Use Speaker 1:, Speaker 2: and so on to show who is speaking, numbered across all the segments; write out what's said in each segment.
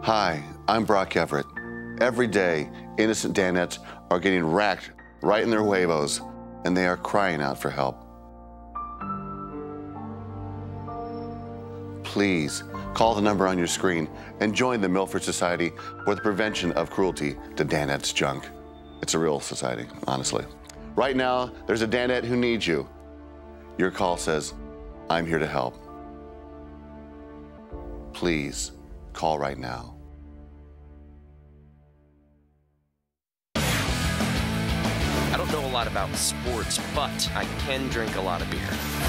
Speaker 1: Hi, I'm Brock Everett. Every day, innocent Danettes are getting racked right in their huevos, and they are crying out for help. Please call the number on your screen and join the Milford Society for the prevention of cruelty to Danettes' junk. It's a real society, honestly. Right now, there's a Danette who needs you. Your call says, I'm here to help. Please call right now.
Speaker 2: I don't know a lot about sports, but I can drink a lot of beer.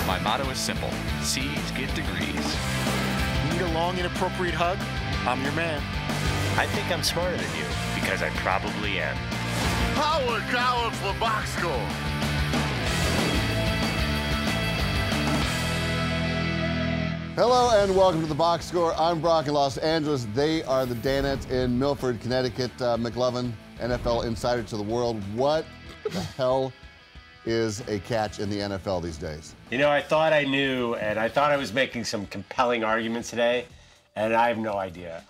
Speaker 3: My motto is simple: C's get degrees.
Speaker 4: Need a long, inappropriate hug? I'm your man.
Speaker 3: I think I'm smarter than you, because I probably am.
Speaker 5: Howard Coward for box score.
Speaker 1: Hello and welcome to the Box Score. I'm Brock in Los Angeles. They are the Danettes in Milford, Connecticut. McLovin, NFL insider to the world. What the hell is a catch in the NFL these days?
Speaker 6: You know, I thought I knew, and I thought I was making some compelling arguments today, and I have no idea.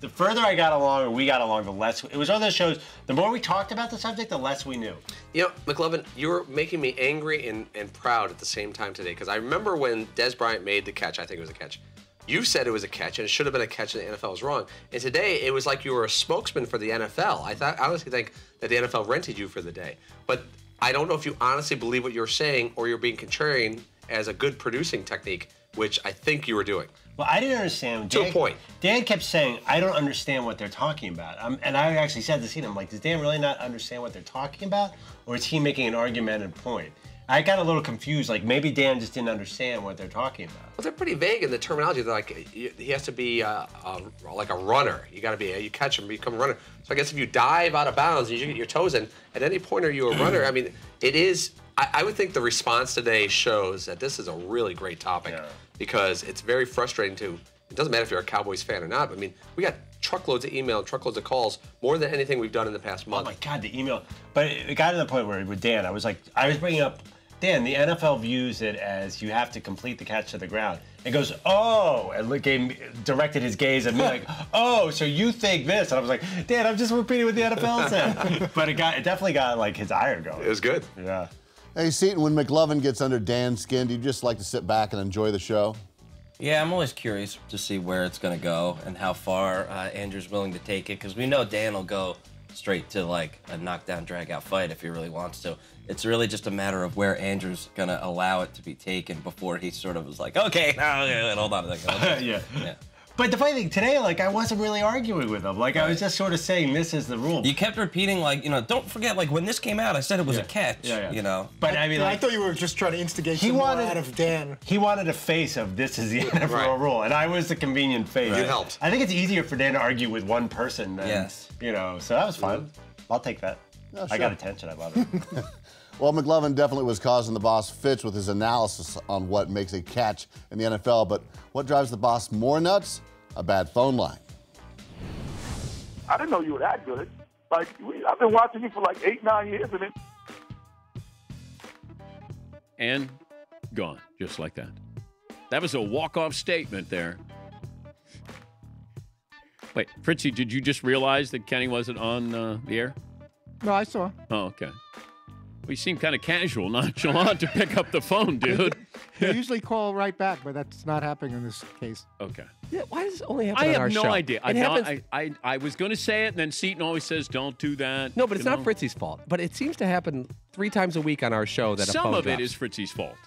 Speaker 6: The further I got along, or we got along, the less. It was one of those shows, the more we talked about the subject, the less we knew.
Speaker 2: You know, McLovin, you were making me angry and proud at the same time today, because I remember when Des Bryant made the catch, I think it was a catch. You said it was a catch, and it should have been a catch, and the NFL was wrong. And today, it was like you were a spokesman for the NFL. I honestly think that the NFL rented you for the day. But I don't know if you honestly believe what you're saying, or you're being contrarian as a good producing technique, which I think you were doing.
Speaker 6: Well, I didn't understand.
Speaker 2: To a point.
Speaker 6: Dan kept saying, I don't understand what they're talking about. And I actually said this to him, like, does Dan really not understand what they're talking about? Or is he making an argumentative point? I got a little confused, like maybe Dan just didn't understand what they're talking about.
Speaker 2: Well, they're pretty vague in the terminology. They're like, he has to be like a runner. You got to be, you catch him, become a runner. So I guess if you dive out of bounds and you get your toes in, at any point are you a runner? I mean, it is, I would think the response today shows that this is a really great topic because it's very frustrating to, it doesn't matter if you're a Cowboys fan or not, but I mean, we got truckloads of email, truckloads of calls, more than anything we've done in the past month.
Speaker 6: Oh my God, the email. But it got to the point where with Dan, I was bringing up, Dan, the NFL views it as you have to complete the catch to the ground. It goes, oh, and directed his gaze at me like, oh, so you think this? And I was like, Dan, I'm just repeating what the NFL said. But it definitely got like his ire going.
Speaker 2: It was good.
Speaker 6: Yeah.
Speaker 1: Hey, Seton, when McLovin gets under Dan's skin, do you just like to sit back and enjoy the show?
Speaker 7: Yeah, I'm always curious to see where it's going to go and how far Andrew's willing to take it, because we know Dan will go straight to like a knockdown, drag-out fight if he really wants to. It's really just a matter of where Andrew's going to allow it to be taken before he sort of was like, okay, no, hold on a second.
Speaker 6: Yeah. But the funny thing, today, like, I wasn't really arguing with him. Like, I was just sort of saying this is the rule.
Speaker 7: You kept repeating, like, you know, don't forget, like, when this came out, I said it was a catch, you know.
Speaker 6: But, I mean, like,
Speaker 4: I thought you were just trying to instigate some more out of Dan.
Speaker 6: He wanted a face of this is the NFL rule, and I was the convenient face.
Speaker 2: You helped.
Speaker 6: I think it's easier for Dan to argue with one person than, you know, so that was fun. I'll take that. Oh, sure. I got attention. I love it.
Speaker 1: Well, McLovin definitely was causing the boss fits with his analysis on what makes a catch in the NFL, but what drives the boss more nuts? A bad phone line.
Speaker 5: I didn't know you were that good. Like, I've been watching you for like 8-9 years,
Speaker 8: and gone, just like that. That was a walk-off statement there. Wait, Fritzy, did you just realize that Kenny wasn't on the air?
Speaker 4: No, I saw.
Speaker 8: Oh, okay. We seem kind of casual, nonchalant to pick up the phone, dude.
Speaker 4: They usually call right back, but that's not happening in this case.
Speaker 8: Okay.
Speaker 9: Yeah, why does it only happen on our show?
Speaker 8: I have no idea. I was going to say it, and then Seton always says, don't do that.
Speaker 9: No, but it's not Fritzy's fault. But it seems to happen 3 times a week on our show that a phone
Speaker 8: Some of
Speaker 9: drops.
Speaker 8: it is Fritzy's fault.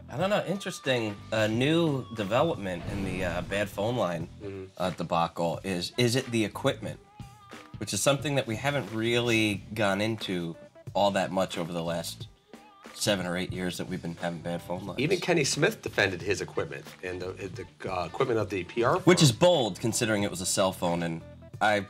Speaker 7: I don't know. Interesting. New development in the bad phone line debacle is it the equipment? Which is something that we haven't really gone into all that much over the last 7 or 8 years that we've been having bad phone lines.
Speaker 2: Even Kenny Smith defended his equipment and the equipment of the PR firm.
Speaker 7: Which is bold, considering it was a cell phone. And I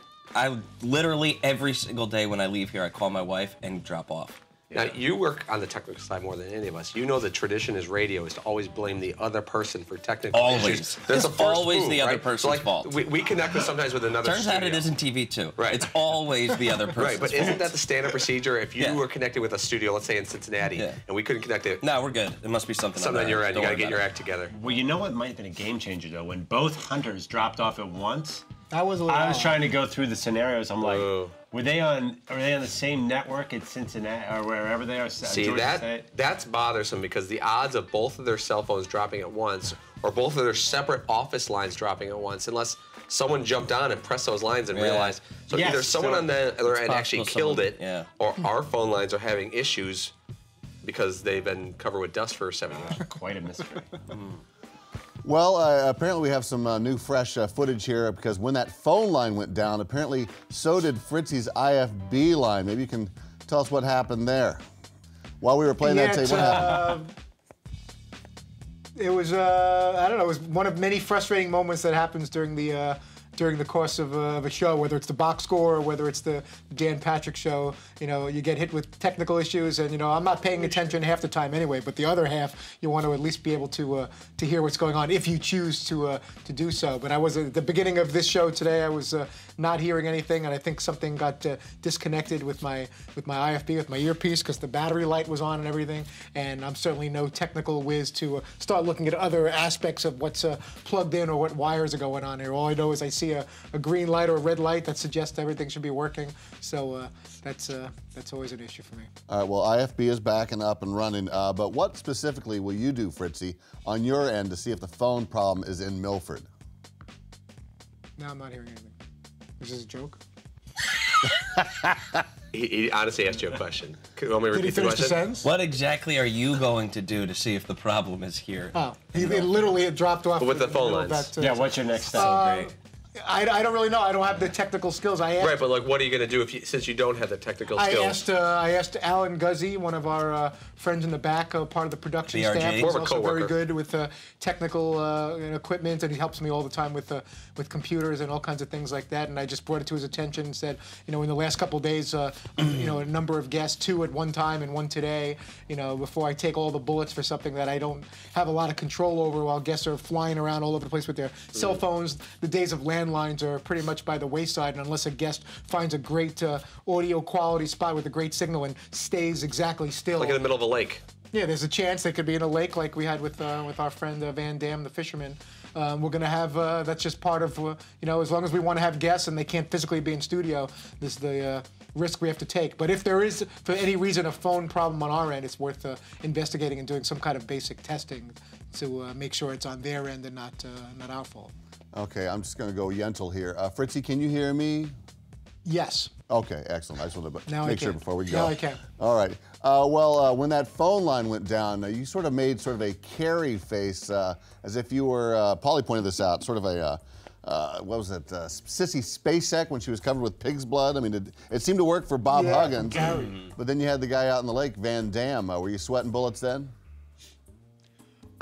Speaker 7: literally every single day when I leave here, I call my wife and drop off.
Speaker 2: Now, you work on the technical side more than any of us. You know the tradition is radio is to always blame the other person for technical issues.
Speaker 7: It's always the other
Speaker 2: right?
Speaker 7: person's
Speaker 2: so,
Speaker 7: fault.
Speaker 2: We connect with sometimes with another
Speaker 7: Turns out it isn't TV too.
Speaker 2: Right.
Speaker 7: It's always the other person's
Speaker 2: Right, but
Speaker 7: fault.
Speaker 2: isn't that the standard procedure? If you were connected with a studio, let's say in Cincinnati, and we couldn't connect it.
Speaker 7: No, we're good. It must be something
Speaker 2: on your end. You got to
Speaker 7: Don't
Speaker 2: get your
Speaker 7: worry
Speaker 2: act together.
Speaker 6: Well, you know what might have been a game changer, though? When both hunters dropped off at once,
Speaker 4: That was a little
Speaker 6: I was
Speaker 4: odd.
Speaker 6: trying to go through the scenarios. I'm like, are they on the same network at Cincinnati or wherever they are?
Speaker 2: See,
Speaker 6: Georgia State?
Speaker 2: that's bothersome because the odds of both of their cell phones dropping at once or both of their separate office lines dropping at once, unless someone jumped on and pressed those lines and realized. So
Speaker 6: Yes,
Speaker 2: either someone
Speaker 6: so
Speaker 2: on the other end actually killed
Speaker 7: someone-
Speaker 2: it, or our phone lines are having issues because they've been covered with dust for 7 years.
Speaker 6: Quite a mystery.
Speaker 1: Well, apparently we have some new fresh footage here because when that phone line went down, apparently so did Fritzy's IFB line. Maybe you can tell us what happened there. While we were playing that tape, what happened?
Speaker 4: It was, I don't know, it was one of many frustrating moments that happens during the course of a show, whether it's the box score or whether it's the Dan Patrick show. You know, you get hit with technical issues, and you know I'm not paying attention half the time anyway. But the other half, you want to at least be able to hear what's going on if you choose to do so. But I was at the beginning of this show today. I was not hearing anything, and I think something got disconnected with my IFB, with my earpiece, because the battery light was on and everything. And I'm certainly no technical whiz to start looking at other aspects of what's plugged in or what wires are going on here. All I know is I see a green light or a red light that suggests everything should be working. So that's always an issue for me.
Speaker 1: All right, well, IFB is back and up and running, but what specifically will you do, Fritzy, on your end to see if the phone problem is in Milford?
Speaker 4: No, I'm not hearing anything. Is this a joke?
Speaker 2: He honestly asked you a question. You want me to
Speaker 4: Did he
Speaker 2: repeat the
Speaker 4: finish the
Speaker 2: question?
Speaker 4: sentence?
Speaker 7: What exactly are you going to do to see if the problem is here?
Speaker 4: Oh, he literally had dropped off.
Speaker 2: But with the
Speaker 4: in middle
Speaker 2: phone
Speaker 4: of
Speaker 2: lines.
Speaker 4: that,
Speaker 6: Yeah, what's your next step?
Speaker 7: Great.
Speaker 4: I don't really know. I don't have the technical skills. I asked,
Speaker 2: Right, but like, what are you going to do if since you don't have the technical skills?
Speaker 4: I asked Alan Guzzi, one of our friends in the back, part of the production
Speaker 7: BRG.
Speaker 4: staff. He's
Speaker 2: Former
Speaker 4: also very
Speaker 2: coworker.
Speaker 4: good with technical equipment, and he helps me all the time with computers and all kinds of things like that. And I just brought it to his attention and said, you know, in the last couple of days, you know, a number of guests, 2 at one time and 1 today, you know, before I take all the bullets for something that I don't have a lot of control over while guests are flying around all over the place with their cell phones. The days of landlines are pretty much by the wayside, and unless a guest finds a great audio quality spot with a great signal and stays exactly still.
Speaker 2: Like in the middle of a lake.
Speaker 4: Yeah, there's a chance they could be in a lake like we had with our friend Van Dam, the fisherman. We're going to have, that's just part of, you know, as long as we want to have guests and they can't physically be in studio, this is the risk we have to take. But if there is, for any reason, a phone problem on our end, it's worth investigating and doing some kind of basic testing to make sure it's on their end and not our fault.
Speaker 1: Okay, I'm just going to go Yentl here. Fritzy, can you hear me?
Speaker 4: Yes.
Speaker 1: Okay, excellent. I just wanted to
Speaker 4: Now I
Speaker 1: make sure
Speaker 4: can.
Speaker 1: before we go.
Speaker 4: Now I can.
Speaker 1: All right. Well, when that phone line went down, you sort of made sort of a Carrie face, as if you were, Paulie pointed this out, sort of a, what was it, Sissy Spacek when she was covered with pig's blood. I mean, it seemed to work for Bob Huggins. But then you had the guy out in the lake, Van Dam. Were you sweating bullets then?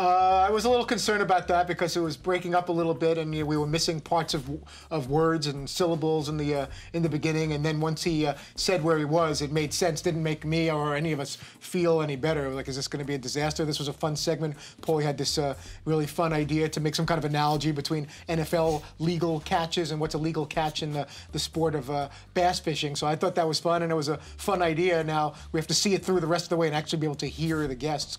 Speaker 4: I was a little concerned about that because it was breaking up a little bit, and we were missing parts of words and syllables in the beginning. And then once he said where he was, it made sense. Didn't make me or any of us feel any better. Like, is this going to be a disaster? This was a fun segment. Paulie had this really fun idea to make some kind of analogy between NFL legal catches and what's a legal catch in the sport of bass fishing. So I thought that was fun, and it was a fun idea. Now we have to see it through the rest of the way and actually be able to hear the guests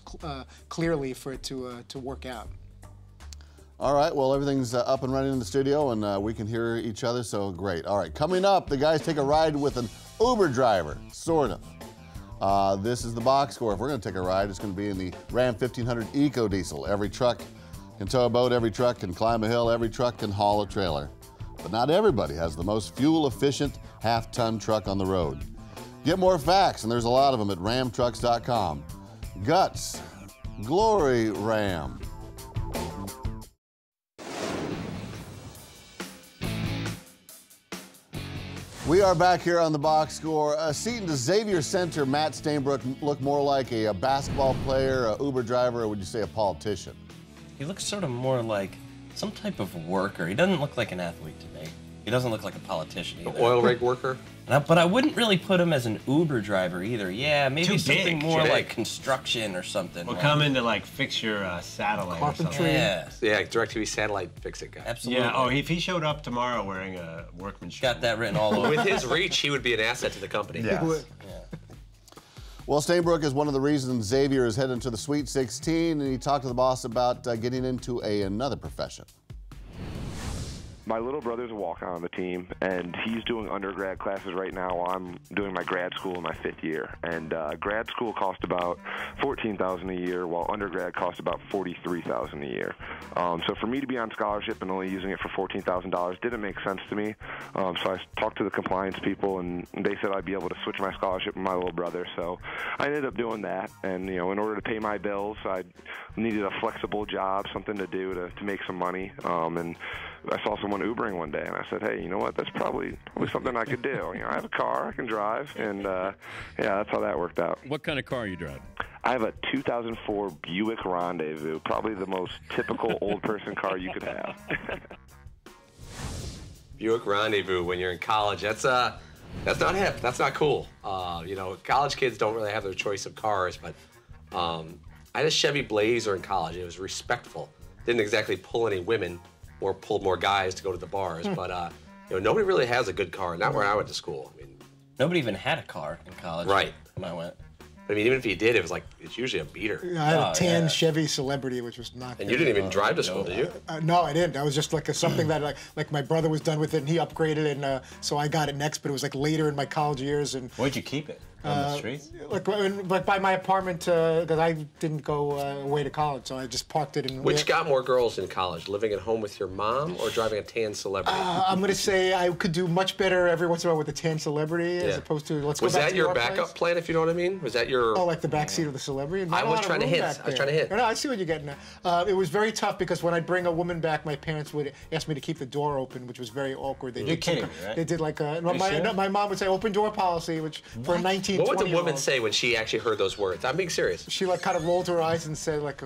Speaker 4: clearly for it to work out.
Speaker 1: All right, well, everything's up and running in the studio, and we can hear each other, so great. All right, coming up, the guys take a ride with an Uber driver, sort of. This is the box score. If we're going to take a ride, it's going to be in the Ram 1500 Eco Diesel. Every truck can tow a boat, every truck can climb a hill, every truck can haul a trailer. But not everybody has the most fuel-efficient half-ton truck on the road. Get more facts, and there's a lot of them at ramtrucks.com. Guts. Glory Ram. We are back here on the box score. Seton, does Xavier center Matt Stainbrook look more like a basketball player, a Uber driver, or would you say a politician?
Speaker 7: He looks sort of more like some type of worker. He doesn't look like an athlete to me. He doesn't look like a politician either.
Speaker 2: Oil rig worker.
Speaker 7: But I wouldn't really put him as an Uber driver either. Yeah, maybe
Speaker 6: Too
Speaker 7: something
Speaker 6: big,
Speaker 7: more
Speaker 6: too
Speaker 7: like
Speaker 6: big.
Speaker 7: construction or something.
Speaker 6: Or come in to like fix your satellite or something.
Speaker 4: Carpentry.
Speaker 7: Yeah,
Speaker 2: Yeah, DirecTV satellite fix-it guy.
Speaker 7: absolutely.
Speaker 6: Yeah. Oh, if he showed up tomorrow wearing a workmanship.
Speaker 7: Got that written all over.
Speaker 2: With his reach, he would be an asset to the company.
Speaker 6: Yeah.
Speaker 1: Well, Stainbrook is one of the reasons Xavier is heading to the Sweet 16, and he talked to the boss about getting into another profession.
Speaker 10: My little brother's a walk-on on the team, and he's doing undergrad classes right now while I'm doing my grad school in my 5th year. And grad school cost about $14,000 a year, while undergrad cost about $43,000 a year. So for me to be on scholarship and only using it for $14,000 didn't make sense to me. So I talked to the compliance people, and they said I'd be able to switch my scholarship with my little brother. So I ended up doing that. And in order to pay my bills, I needed a flexible job, something to do to make some money. And I saw someone Ubering one day, and I said, hey, you know what, that's probably something I could do. I have a car, I can drive, and yeah, that's how that worked out.
Speaker 8: What kind of car are you driving?
Speaker 10: I have a 2004 Buick Rendezvous, probably the most typical old person car you could have.
Speaker 2: Buick Rendezvous when you're in college, that's not hip, that's not cool. College kids don't really have their choice of cars, but I had a Chevy Blazer in college. It was respectful. Didn't exactly pull any women or pulled more guys to go to the bars, but nobody really has a good car. Not where I went to school. I mean,
Speaker 7: Nobody even had a car in college.
Speaker 2: Right.
Speaker 7: When I went.
Speaker 2: I mean, even if you did, it was like, it's usually a beater.
Speaker 4: I had a tan Chevy Celebrity, which was not.
Speaker 2: And you didn't even drive to school, did you?
Speaker 4: No, I didn't. That was just like something that like my brother was done with it, and he upgraded it, and so I got it next. But it was like later in my college years. And
Speaker 6: where'd you keep it? On the streets?
Speaker 4: Like by my apartment, because I didn't go away to college, so I just parked it in.
Speaker 2: Which got more girls in college, living at home with your mom or driving a tan Celebrity?
Speaker 4: I'm gonna say I could do much better every once in a while with the tan Celebrity as opposed to let's go back to
Speaker 2: Was that your
Speaker 4: place.
Speaker 2: backup plan, if you know what I mean? Was that your?
Speaker 4: Oh, like the back seat of the Celebrity?
Speaker 2: I was trying to hit.
Speaker 4: No, I see what you're getting at. It was very tough because when I'd bring a woman back, my parents would ask me to keep the door open, which was very awkward.
Speaker 6: You're kidding me, right?
Speaker 4: They did like my mom would say open door policy, which for a 19,
Speaker 2: What would
Speaker 4: 20
Speaker 2: the woman say when she actually heard those words? I'm being serious.
Speaker 4: She like kind of rolled her eyes and said like,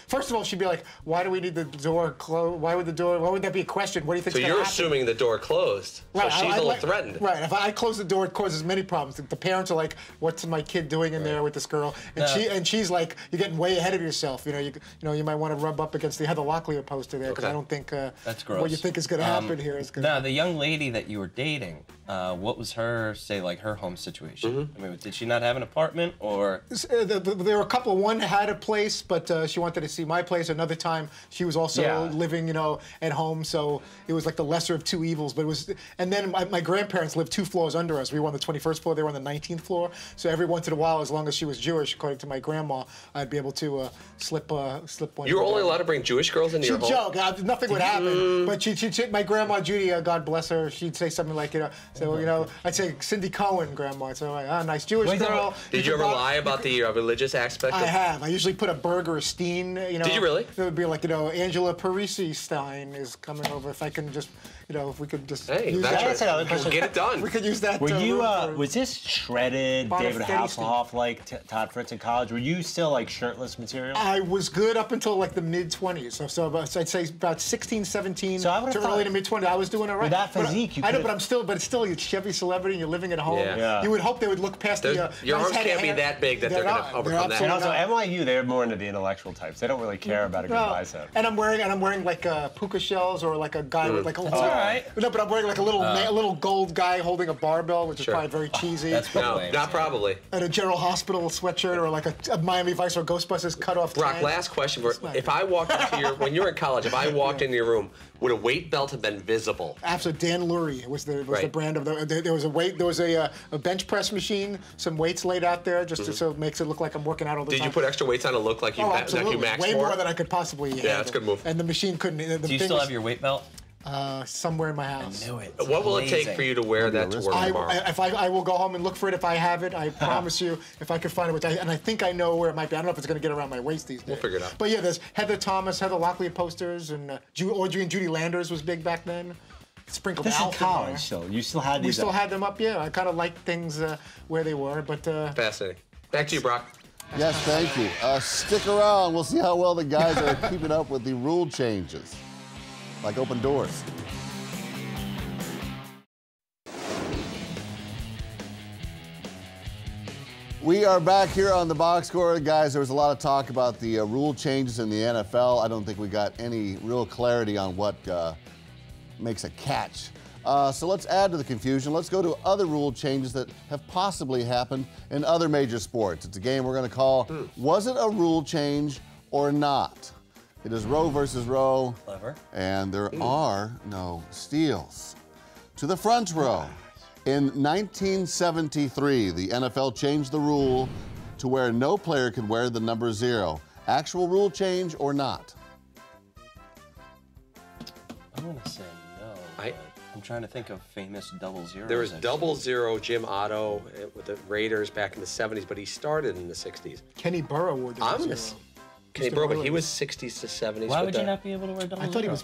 Speaker 4: first of all, she'd be like, why do we need the door closed? Why would that be a question? What do you think?
Speaker 2: So you're assuming the door closed.
Speaker 4: Right,
Speaker 2: so she's a little threatened.
Speaker 4: Right. If I close the door, it causes many problems. The parents are like, "What's my kid doing in there with this girl?" And she's like, "You're getting way ahead of yourself. You might want to rub up against the Heather Locklear poster there because I don't think
Speaker 7: that's gross.
Speaker 4: What you think is going to happen here is going to."
Speaker 7: Now, the young lady that you were dating, what was her her home situation? I mean, did she not have an apartment or?
Speaker 4: There were a couple. One had a place, but she wanted to see my place. Another time, she was also living, at home. So it was like the lesser of two evils. But it was, and then my grandparents lived 2 floors under us. We were on the 21st floor. They were on the 19th floor. So every once in a while, as long as she was Jewish, according to my grandma, I'd be able to slip one.
Speaker 2: You were only allowed to bring Jewish girls into your home?
Speaker 4: She'd joke. Nothing would happen. But my grandma Judy, God bless her, she'd say something like, I'd say Cindy Cohen, grandma. I'd say, nice Jewish girl.
Speaker 2: Did you ever lie about the religious aspect?
Speaker 4: I have. I usually put a burger or Steen.
Speaker 2: Did you really?
Speaker 4: It would be like, Angela Parisi Stein is coming over. If I can just, if we could just use that.
Speaker 2: We'll get it done.
Speaker 4: We could use that.
Speaker 6: Were you, was this shredded David Hasselhoff like Todd Fritz in college? Were you still like shirtless material?
Speaker 4: I was good up until like the mid-20s. So I'd say about 16, 17 to early to mid-20s. I was doing all right.
Speaker 6: With that physique,
Speaker 4: I know, but it's still a Chevy Celebrity and you're living at home.
Speaker 2: Yeah.
Speaker 4: You would hope they would look past
Speaker 2: your arms can't be that big that they're going to overcome that.
Speaker 6: And also NYU, they're more into the intellectual types. They don't really care about a good bicep.
Speaker 4: And I'm wearing like puka shells or like a guy with like a
Speaker 7: all right.
Speaker 4: No, but I'm wearing like a little gold guy holding a barbell, which is probably very cheesy.
Speaker 7: That's probably
Speaker 2: not probably.
Speaker 4: And a General Hospital sweatshirt or like a Miami Vice or Ghostbusters cut off.
Speaker 2: Brock, last question. If I walked into when you were in college, if I walked into your room, would a weight belt have been visible?
Speaker 4: Absolutely. Dan Lurie was the brand of there was a bench press machine, some weights laid out there just so it makes it look like I'm working out all the time.
Speaker 2: Did you put extra weights on to look like you maxed
Speaker 4: way more than I could possibly handle.
Speaker 2: Yeah, that's a good move.
Speaker 4: And the machine couldn't.
Speaker 7: Do you still have your weight belt?
Speaker 4: Somewhere in my house.
Speaker 7: I knew it.
Speaker 2: What will it take for you to wear that to work tomorrow?
Speaker 4: I will go home and look for it if I have it. I promise you, if I could find it, and I think I know where it might be. I don't know if it's going to get around my waist these days.
Speaker 2: We'll figure it out.
Speaker 4: But yeah, there's Heather Locklear posters, and Audrey and Judy Landers was big back then. Sprinkled
Speaker 6: this
Speaker 4: Alf
Speaker 6: is college, so you still had these.
Speaker 4: We still had them up, yeah. I kind of liked things where they were, but
Speaker 2: fascinating. Back to you, Brock.
Speaker 1: Yes, thank you. Stick around. We'll see how well the guys are keeping up with the rule changes, like open doors. We are back here on the box score. Guys, there was a lot of talk about the rule changes in the NFL. I don't think we got any real clarity on what makes a catch. So let's add to the confusion. Let's go to other rule changes that have possibly happened in other major sports. It's a game we're going to call, Was it a rule change or not? It is row versus row.
Speaker 7: Clever.
Speaker 1: And there are no steals. To the front row. In 1973, the NFL changed the rule to where no player could wear the number 0. Actual rule change or not?
Speaker 7: I'm going to say no. I'm trying to think of famous double zeros.
Speaker 2: There was double zero Jim Otto with the Raiders back in the 70s, but he started in the 60s.
Speaker 4: Kenny Burrow wore double zero.
Speaker 2: Kenny Burrow, but he was 60s to 70s.
Speaker 7: Why would you not be able to wear double zero?
Speaker 4: I thought he was.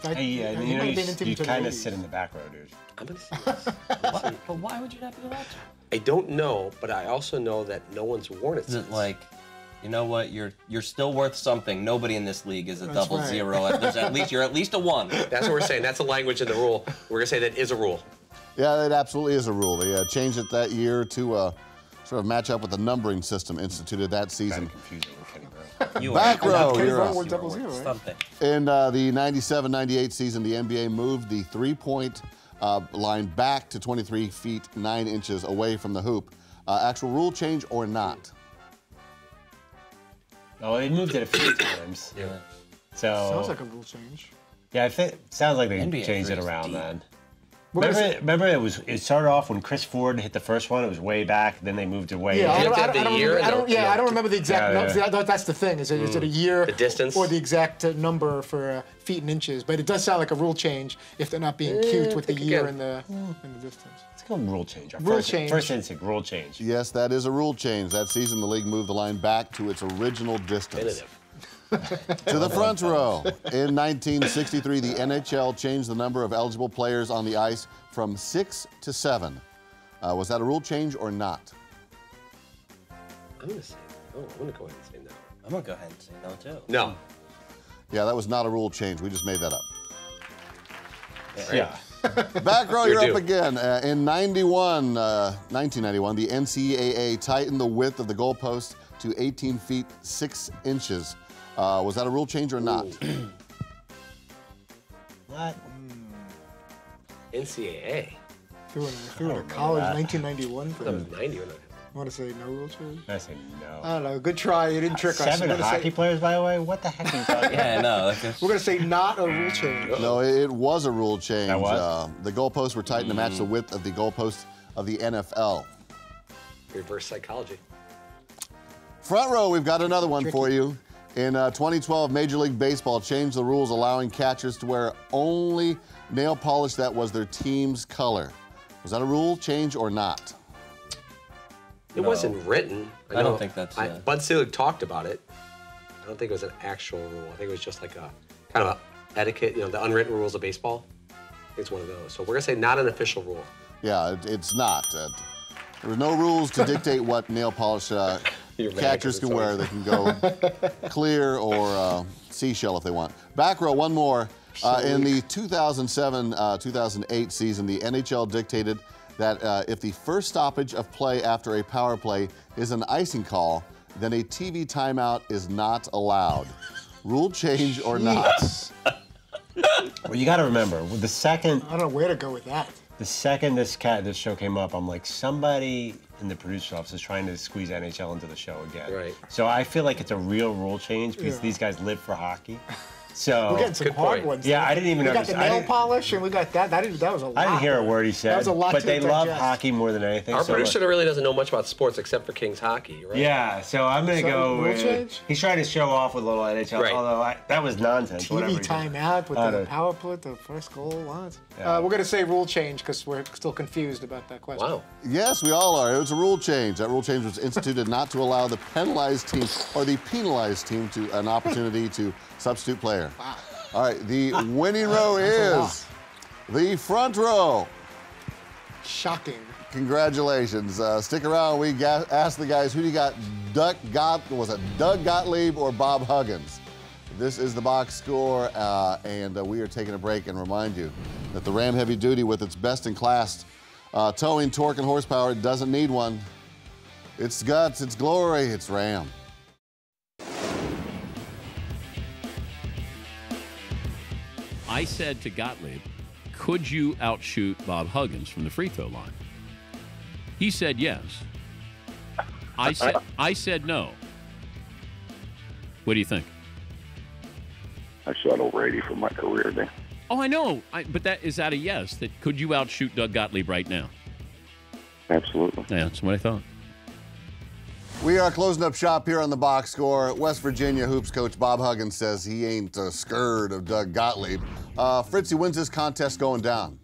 Speaker 6: You kind of sit in the back row, dude.
Speaker 2: I'm going to see this.
Speaker 7: But why would you not be allowed to?
Speaker 2: I don't know, but I also know that no one's worn it
Speaker 7: Is
Speaker 2: since.
Speaker 7: it like, you know what? You're still worth something. Nobody in this league is a
Speaker 4: That's
Speaker 7: double
Speaker 4: right.
Speaker 7: zero. You're at least a 1.
Speaker 2: That's what we're saying. That's a language in the rule. We're going to say that is a rule.
Speaker 1: Yeah, it absolutely is a rule. They changed it that year to sort of match up with the numbering system instituted that season. Back row, you're up.
Speaker 4: double zero, right?
Speaker 1: In the 97-98 season, the NBA moved the three-point line back to 23 feet 9 inches away from the hoop. Actual rule change or not?
Speaker 6: Oh, they moved it a few times.
Speaker 7: Yeah.
Speaker 6: So
Speaker 4: Sounds like a rule change.
Speaker 6: yeah, I think sounds like they
Speaker 7: NBA
Speaker 6: changed it
Speaker 7: three's
Speaker 6: around
Speaker 7: deep.
Speaker 6: then.
Speaker 4: We're
Speaker 6: Remember, it started off when Chris Ford hit the first one. It was way back. Then they moved it way.
Speaker 4: Yeah,
Speaker 6: in.
Speaker 4: I
Speaker 2: looked at the year and
Speaker 4: I don't remember the exact.
Speaker 6: Yeah,
Speaker 4: No, that's the thing. Is it a year,
Speaker 2: The distance?
Speaker 4: or the exact number for feet and inches? But it does sound like a rule change if they're not being cute with the
Speaker 2: think
Speaker 4: year
Speaker 2: again.
Speaker 4: and the distance.
Speaker 6: It's called rule change.
Speaker 4: Rule change.
Speaker 6: First instinct, rule change.
Speaker 1: Yes, that is a rule change. That season, the league moved the line back to its original distance.
Speaker 2: Definitive.
Speaker 1: To the front row. In 1963, the NHL changed the number of eligible players on the ice from 6 to 7. Was that a rule change or not?
Speaker 2: I'm going to say no. I'm going to go ahead and say no.
Speaker 7: I'm going to go ahead and say no, too.
Speaker 2: No.
Speaker 1: Yeah, that was not a rule change. We just made that up.
Speaker 6: Yeah.
Speaker 1: Back row,
Speaker 2: You're
Speaker 1: you're up
Speaker 2: due.
Speaker 1: again. In 1991, the NCAA tightened the width of the goalpost to 18 feet 6 inches. Was that a rule change or not?
Speaker 6: What?
Speaker 2: NCAA.
Speaker 4: Through in college, 1991.
Speaker 2: That was 90 or not.
Speaker 4: I want to say no rule change.
Speaker 6: I say no.
Speaker 4: I don't know. Good try. You didn't trick us.
Speaker 6: 7
Speaker 4: We're gonna
Speaker 6: hockey
Speaker 4: say-
Speaker 6: players, by the way. What the heck are you talking about?
Speaker 7: Yeah, I know.
Speaker 4: We're going to say not a rule change.
Speaker 1: No, it was a rule change.
Speaker 6: That was?
Speaker 1: The goalposts were tightened to match the width of the goalposts of the NFL.
Speaker 2: Reverse psychology.
Speaker 1: Front row, we've got another one for you. In 2012, Major League Baseball changed the rules allowing catchers to wear only nail polish that was their team's color. Was that a rule change or not?
Speaker 2: It wasn't written.
Speaker 7: I don't think that's,
Speaker 2: Bud Selig talked about it. I don't think it was an actual rule. I think it was just like a kind of a etiquette, the unwritten rules of baseball. It's one of those. So we're going to say not an official rule.
Speaker 1: Yeah, it's not. There were no rules to dictate what nail polish catchers can wear. They can go clear or seashell if they want. Back row, one more. In the 2007-2008 season, the NHL dictated that if the first stoppage of play after a power play is an icing call, then a TV timeout is not allowed. Rule change or not?
Speaker 6: Well, you got to remember, with the second
Speaker 4: I don't know where to go with that.
Speaker 6: this show came up, I'm like, somebody in the producer's office is trying to squeeze NHL into the show again.
Speaker 2: Right.
Speaker 6: So I feel like it's a real rule change because these guys live for hockey. So
Speaker 4: We're getting some
Speaker 2: Good
Speaker 4: hard
Speaker 2: point.
Speaker 4: ones.
Speaker 6: Yeah,
Speaker 4: there.
Speaker 6: I didn't even
Speaker 4: We got
Speaker 6: understand-
Speaker 4: the
Speaker 6: I
Speaker 4: nail
Speaker 6: didn't-
Speaker 4: polish, and we got that. That was a lot.
Speaker 6: I didn't hear a word he said.
Speaker 4: That was a lot
Speaker 6: but
Speaker 4: to
Speaker 6: they love
Speaker 4: digest.
Speaker 6: hockey more than anything.
Speaker 2: Our
Speaker 6: so
Speaker 2: producer really doesn't know much about sports except for Kings hockey, right?
Speaker 6: yeah, so I'm gonna
Speaker 4: So,
Speaker 6: go
Speaker 4: rule
Speaker 6: with.
Speaker 4: change?
Speaker 6: He's trying to show off with a little NHL,
Speaker 2: Right.
Speaker 6: although that was nonsense. whatever
Speaker 4: TV
Speaker 6: he did.
Speaker 4: timeout with
Speaker 6: I
Speaker 4: the
Speaker 6: don't-
Speaker 4: power play, the first goal. What?
Speaker 6: Yeah.
Speaker 4: We're going to say rule change because we're still confused about that question.
Speaker 2: Wow.
Speaker 1: Yes, we all are. It was a rule change. That rule change was instituted not to allow the penalized team or the penalized team to an opportunity to substitute player.
Speaker 4: Wow.
Speaker 1: All right, the winning row
Speaker 4: That's a
Speaker 1: is the front row.
Speaker 4: Shocking.
Speaker 1: Congratulations. Stick around. We asked the guys, who do you got? Doug Gottlieb or Bob Huggins? This is the box score, and we are taking a break and remind you that the Ram Heavy Duty, with its best-in-class towing, torque, and horsepower, doesn't need one. It's guts, it's glory, it's Ram.
Speaker 8: I said to Gottlieb, could you outshoot Bob Huggins from the free throw line? He said yes. I said no. What do you think?
Speaker 5: I shot over 80 for my career then.
Speaker 8: Oh, I know. But is that a yes? That could you outshoot Doug Gottlieb right now?
Speaker 5: Absolutely.
Speaker 8: Yeah, that's what I thought.
Speaker 1: We are closing up shop here on the box score. West Virginia hoops coach Bob Huggins says he ain't scared of Doug Gottlieb. Fritzy, when's this contest going down?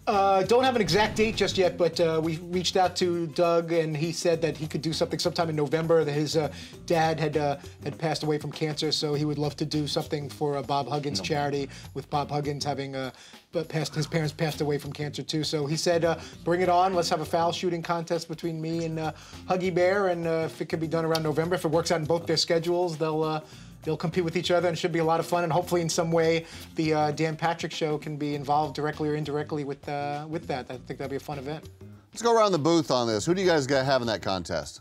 Speaker 4: Don't have an exact date just yet, but we reached out to Doug, and he said that he could do something sometime in November. That his dad had passed away from cancer, so he would love to do something for Bob Huggins charity, with Bob Huggins having his parents passed away from cancer too. So he said, bring it on. Let's have a foul shooting contest between me and Huggy Bear, and if it could be done around November, if it works out in both their schedules, they'll compete with each other, and it should be a lot of fun. And hopefully, in some way, the Dan Patrick Show can be involved directly or indirectly with that. I think that'd be a fun event.
Speaker 1: Let's go around the booth on this. Who do you guys have in that contest?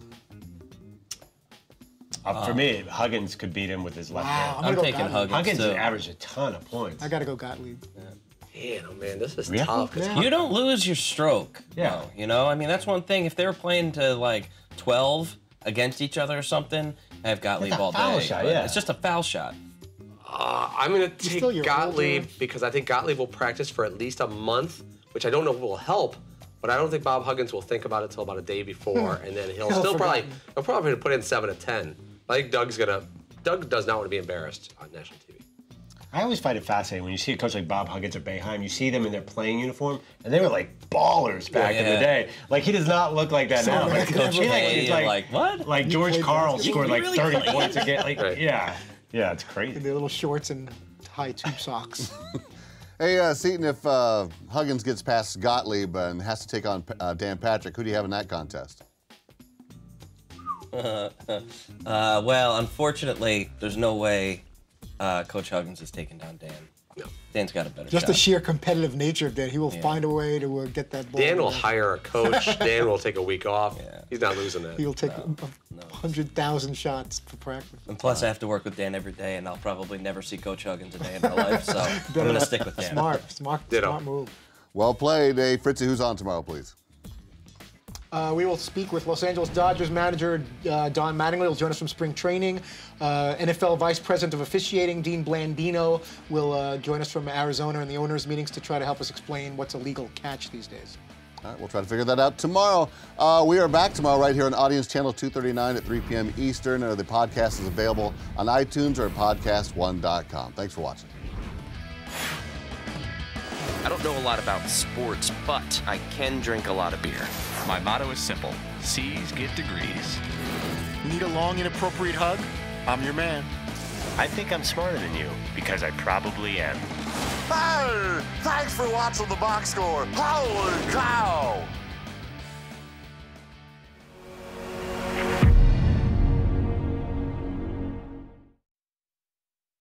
Speaker 6: For me, Huggins could beat him with his left hand.
Speaker 7: I'm taking Huggins.
Speaker 6: Huggins
Speaker 7: too.
Speaker 6: averaged a ton of points.
Speaker 4: I got to go Gottlieb.
Speaker 2: Man, oh man, this is
Speaker 6: Really?
Speaker 2: tough.
Speaker 4: Yeah.
Speaker 7: You don't lose your stroke.
Speaker 6: Yeah.
Speaker 7: Though, you know, I mean, that's one thing. If they were playing to like 12 against each other or something, I have Gottlieb all day.
Speaker 6: foul shot,
Speaker 7: but
Speaker 6: yeah.
Speaker 7: It's just a foul shot.
Speaker 2: I'm going to
Speaker 4: still
Speaker 2: take
Speaker 4: your
Speaker 2: Gottlieb
Speaker 4: older-
Speaker 2: because I think Gottlieb will practice for at least a month, which I don't know will help, but I don't think Bob Huggins will think about it until about a day before, and then he'll still probably put in 7 to 10. I think Doug does not want to be embarrassed on national TV.
Speaker 6: I always find it fascinating when you see a coach like Bob Huggins or Boeheim, you see them in their playing uniform, and they were like ballers back in the day. Like, he does not look like that now. Like,
Speaker 7: Coach
Speaker 6: he
Speaker 7: K, like, what?
Speaker 6: Like George Karl
Speaker 4: basketball?
Speaker 6: scored like
Speaker 7: really
Speaker 6: 30
Speaker 7: played?
Speaker 6: points a game. Like,
Speaker 2: Right.
Speaker 6: yeah, it's crazy.
Speaker 4: In their little shorts and high tube socks.
Speaker 1: Hey, Seton, if Huggins gets past Gottlieb and has to take on Dan Patrick, who do you have in that contest?
Speaker 7: Well, unfortunately, there's no way Coach Huggins is taking down Dan.
Speaker 2: No.
Speaker 7: Dan's got a better
Speaker 4: Just
Speaker 7: shot.
Speaker 4: the sheer competitive nature of that. He will find a way to get that ball.
Speaker 2: Dan will hire a coach. Dan will take a week off.
Speaker 7: Yeah.
Speaker 2: He's not losing that.
Speaker 4: He'll take 100,000 shots for practice.
Speaker 7: And plus, I have to work with Dan every day, and I'll probably never see Coach Huggins a day in my life, so I'm going to stick with Dan.
Speaker 4: Smart move.
Speaker 1: Well played. Hey, Fritzy, who's on tomorrow, please?
Speaker 4: We will speak with Los Angeles Dodgers manager Don Mattingly. Will join us from spring training. NFL Vice President of Officiating Dean Blandino will join us from Arizona in the owners' meetings to try to help us explain what's a legal catch these days.
Speaker 1: All right, we'll try to figure that out tomorrow. We are back tomorrow right here on Audience Channel 239 at 3 p.m. Eastern. The podcast is available on iTunes or at podcast1.com. Thanks for watching.
Speaker 11: I don't know a lot about sports, but I can drink a lot of beer. My motto is simple: C's get degrees.
Speaker 12: Need a long, inappropriate hug? I'm your man.
Speaker 3: I think I'm smarter than you, because I probably am.
Speaker 12: Hey, thanks for watching the box score. Holy cow!